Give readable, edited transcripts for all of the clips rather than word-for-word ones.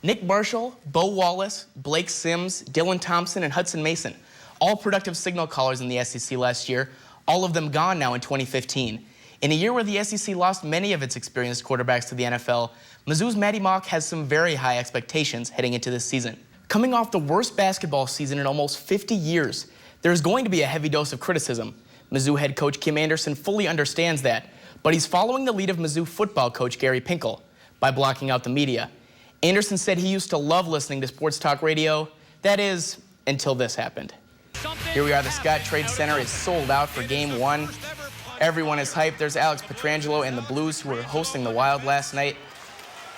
Nick Marshall, Bo Wallace, Blake Sims, Dylan Thompson, and Hudson Mason, all productive signal callers in the SEC last year, all of them gone now in 2015. In a year where the SEC lost many of its experienced quarterbacks to the NFL, Mizzou's Matty Mock has some very high expectations heading into this season. Coming off the worst basketball season in almost 50 years, there's going to be a heavy dose of criticism. Mizzou head coach Kim Anderson fully understands that, but he's following the lead of Mizzou football coach Gary Pinkel by blocking out the media. Anderson said he used to love listening to sports talk radio, that is, until this happened. Here we are, the Scott Trade Center is sold out for Game 1. Everyone is hyped. There's Alex Petrangelo and the Blues, who were hosting the Wild last night.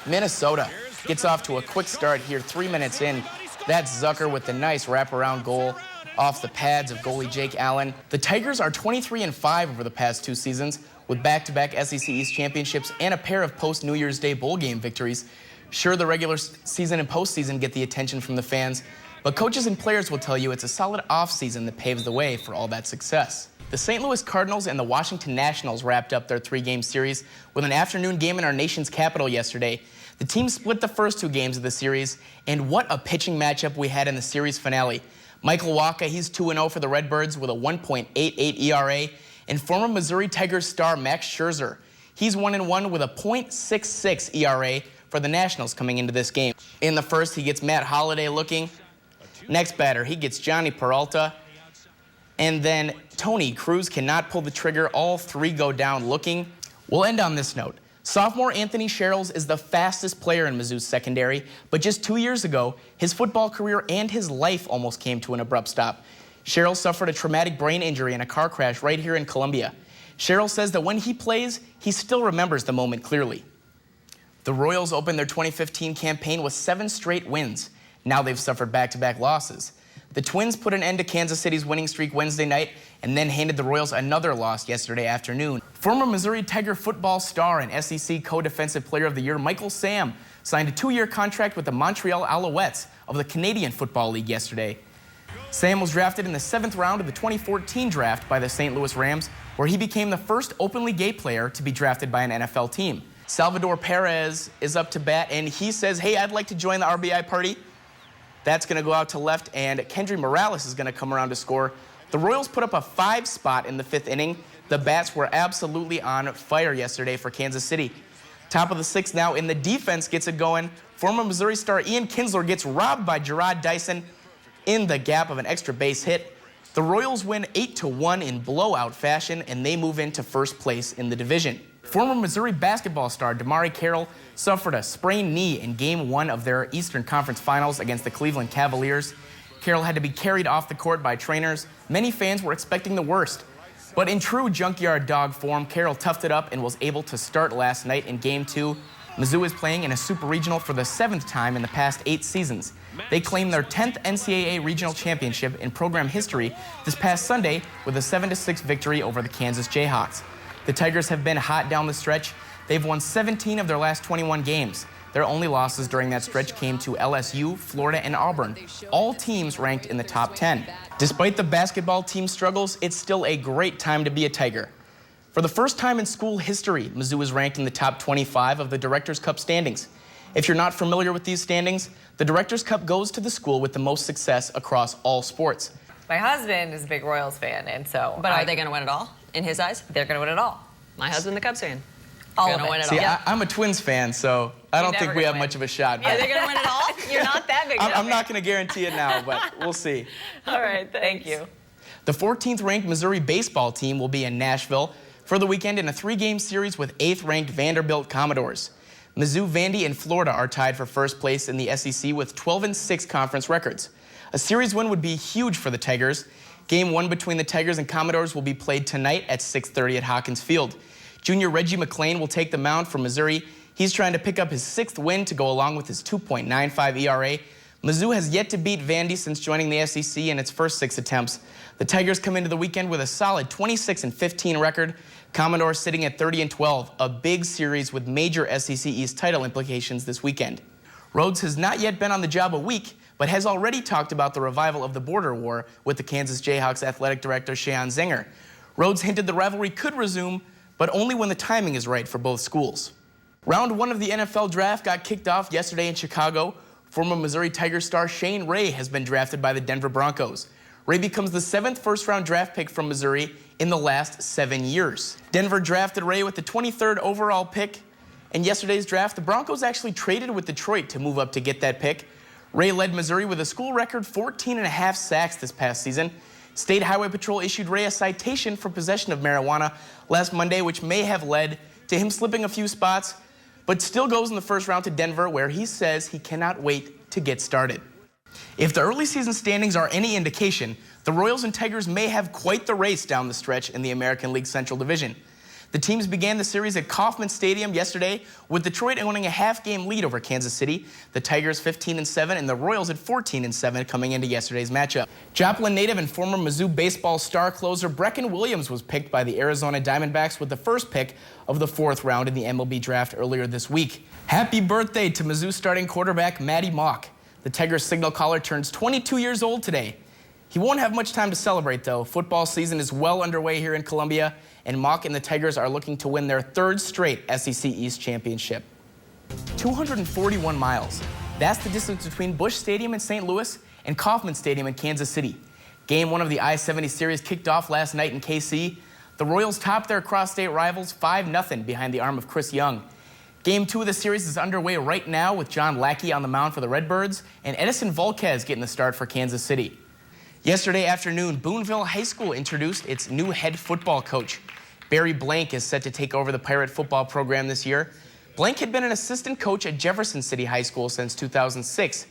Minnesota gets off to a quick start here 3 minutes in. That's Zucker with the nice wraparound goal off the pads of goalie Jake Allen. The Tigers are 23-5 over the past 2 seasons, with back-to-back SEC East championships and a pair of post-New Year's Day bowl game victories. Sure, the regular season and postseason get the attention from the fans, but coaches and players will tell you it's a solid offseason that paves the way for all that success. The St. Louis Cardinals and the Washington Nationals wrapped up their 3-game series with an afternoon game in our nation's capital yesterday. The teams split the first 2 games of the series, and what a pitching matchup we had in the series finale. Michael Wacha, he's 2-0 for the Redbirds with a 1.88 ERA, and former Missouri Tigers star Max Scherzer, he's 1-1 with a .66 ERA for the Nationals coming into this game. In the first, he gets Matt Holliday looking. Next batter, he gets Johnny Peralta. And then Tony Cruz cannot pull the trigger. All 3 go down looking. We'll end on this note. Sophomore Anthony Sherrills is the fastest player in Mizzou's secondary, but just 2 years ago, his football career and his life almost came to an abrupt stop. Sherrills suffered a traumatic brain injury in a car crash right here in Columbia. Sherrills says that when he plays, he still remembers the moment clearly. The Royals opened their 2015 campaign with 7 straight wins. Now they've suffered back-to-back losses. The Twins put an end to Kansas City's winning streak Wednesday night and then handed the Royals another loss yesterday afternoon. Former Missouri Tiger football star and SEC Co-Defensive Player of the Year Michael Sam signed a 2-year contract with the Montreal Alouettes of the Canadian Football League yesterday. Sam was drafted in the 7th round of the 2014 draft by the St. Louis Rams, where he became the first openly gay player to be drafted by an NFL team. Salvador Perez is up to bat, and he says, hey, I'd like to join the RBI party. That's going to go out to left, and Kendry Morales is going to come around to score. The Royals put up a 5 spot in the 5th inning. The bats were absolutely on fire yesterday for Kansas City. Top of the 6th now, and the defense gets it going. Former Missouri star Ian Kinsler gets robbed by Gerard Dyson in the gap of an extra base hit. The Royals win 8-1 in blowout fashion, and they move into first place in the division. Former Missouri basketball star Damari Carroll suffered a sprained knee in Game 1 of their Eastern Conference Finals against the Cleveland Cavaliers. Carroll had to be carried off the court by trainers. Many fans were expecting the worst. But in true junkyard dog form, Carroll toughed it up and was able to start last night in Game 2. Mizzou is playing in a super regional for the 7th time in the past 8 seasons. They claimed their 10th NCAA regional championship in program history this past Sunday with a 7-6 victory over the Kansas Jayhawks. The Tigers have been hot down the stretch. They've won 17 of their last 21 games. Their only losses during that stretch came to LSU, Florida, and Auburn, all teams ranked in the top 10. Despite the basketball team's struggles, it's still a great time to be a Tiger. For the first time in school history, Mizzou is ranked in the top 25 of the Directors' Cup standings. If you're not familiar with these standings, the Directors' Cup goes to the school with the most success across all sports. My husband is a big Royals fan, and so... But are they going to win it all, in his eyes? They're going to win it all. My husband, the Cubs fan. All They're of going to win it See, all. Yeah. I'm a Twins fan, so I don't think we have much of a shot. Yeah, they're going to win it all? You're not that big of a I'm fan. not going to guarantee it now, but we'll see. All right, thank you. The 14th-ranked Missouri baseball team will be in Nashville for the weekend in a 3-game series with 8th-ranked Vanderbilt Commodores. Mizzou, Vandy, and Florida are tied for first place in the SEC with 12-6 conference records. A series win would be huge for the Tigers. Game 1 between the Tigers and Commodores will be played tonight at 6:30 at Hawkins Field. Junior Reggie McClain will take the mound for Missouri. He's trying to pick up his 6th win to go along with his 2.95 ERA. Mizzou has yet to beat Vandy since joining the SEC in its first 6 attempts. The Tigers come into the weekend with a solid 26-15 record. Commodores sitting at 30-12, a big series with major SEC East title implications this weekend. Rhodes has not yet been on the job a week, but has already talked about the revival of the border war with the Kansas Jayhawks athletic director Shea Zinger. Rhodes hinted the rivalry could resume, but only when the timing is right for both schools. Round 1 of the NFL draft got kicked off yesterday in Chicago. Former Missouri Tiger star Shane Ray has been drafted by the Denver Broncos. Ray becomes the 7th first-round draft pick from Missouri in the last 7 years. Denver drafted Ray with the 23rd overall pick. In yesterday's draft, the Broncos actually traded with Detroit to move up to get that pick. Ray led Missouri with a school record 14.5 sacks this past season. State Highway Patrol issued Ray a citation for possession of marijuana last Monday, which may have led to him slipping a few spots, but still goes in the first round to Denver, where he says he cannot wait to get started. If the early season standings are any indication, the Royals and Tigers may have quite the race down the stretch in the American League Central Division. The teams began the series at Kauffman Stadium yesterday, with Detroit owning a half-game lead over Kansas City, the Tigers 15-7, and the Royals at 14-7 coming into yesterday's matchup. Joplin native and former Mizzou baseball star closer Brecken Williams was picked by the Arizona Diamondbacks with the first pick of the 4th round in the MLB draft earlier this week. Happy birthday to Mizzou starting quarterback Matty Mock. The Tigers signal caller turns 22 years old today. He won't have much time to celebrate, though. Football season is well underway here in Columbia, and Mock and the Tigers are looking to win their 3rd straight SEC East championship. 241 miles. That's the distance between Busch Stadium in St. Louis and Kauffman Stadium in Kansas City. Game 1 of the I-70 series kicked off last night in KC. The Royals topped their cross-state rivals 5-0 behind the arm of Chris Young. Game 2 of the series is underway right now with John Lackey on the mound for the Redbirds and Edison Volquez getting the start for Kansas City. Yesterday afternoon, Boonville High School introduced its new head football coach. Barry Blank is set to take over the Pirate football program this year. Blank had been an assistant coach at Jefferson City High School since 2006.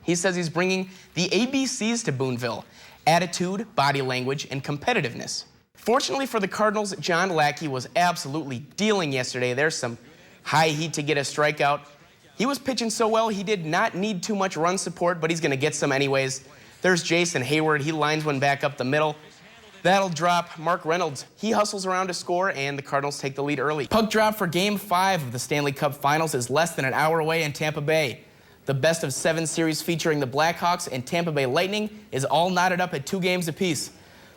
He says he's bringing the ABCs to Boonville: attitude, body language, and competitiveness. Fortunately for the Cardinals, John Lackey was absolutely dealing yesterday. There's some high heat to get a strikeout. He was pitching so well he did not need too much run support, but he's going to get some anyways. There's Jason Hayward. He lines one back up the middle. That'll drop. Mark Reynolds, he hustles around to score, and the Cardinals take the lead early. Puck drop for Game 5 of the Stanley Cup Finals is less than an hour away in Tampa Bay. The best-of-7 series featuring the Blackhawks and Tampa Bay Lightning is all knotted up at 2 games apiece.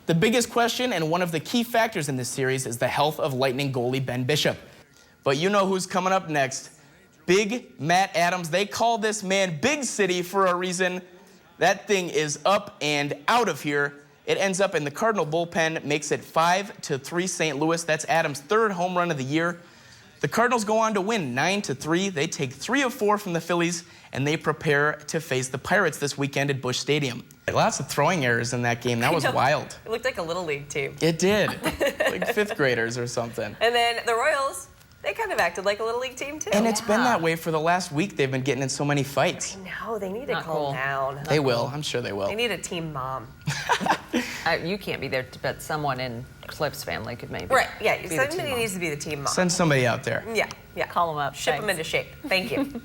The biggest question and one of the key factors in this series is the health of Lightning goalie Ben Bishop. But you know who's coming up next. Big Matt Adams. They call this man Big City for a reason. That thing is up and out of here. It ends up in the Cardinal bullpen, makes it 5-3 St. Louis. That's Adams' 3rd home run of the year. The Cardinals go on to win 9-3. They take 3 of 4 from the Phillies, and they prepare to face the Pirates this weekend at Busch Stadium. Lots of throwing errors in that game. That was wild. It looked like a Little League team. It did. Like 5th graders or something. And then the Royals, they kind of acted like a Little League team, too. And it's been that way for the last week. They've been getting in so many fights. No, they need to calm down. They will. I'm sure they will. They need a team mom. You can't be there, but someone in Cliff's family could maybe. Right, yeah. be the Somebody team mom. needs to be the team mom. Send somebody out there. Yeah. Call them up. Ship them Thanks. into shape. Thank you.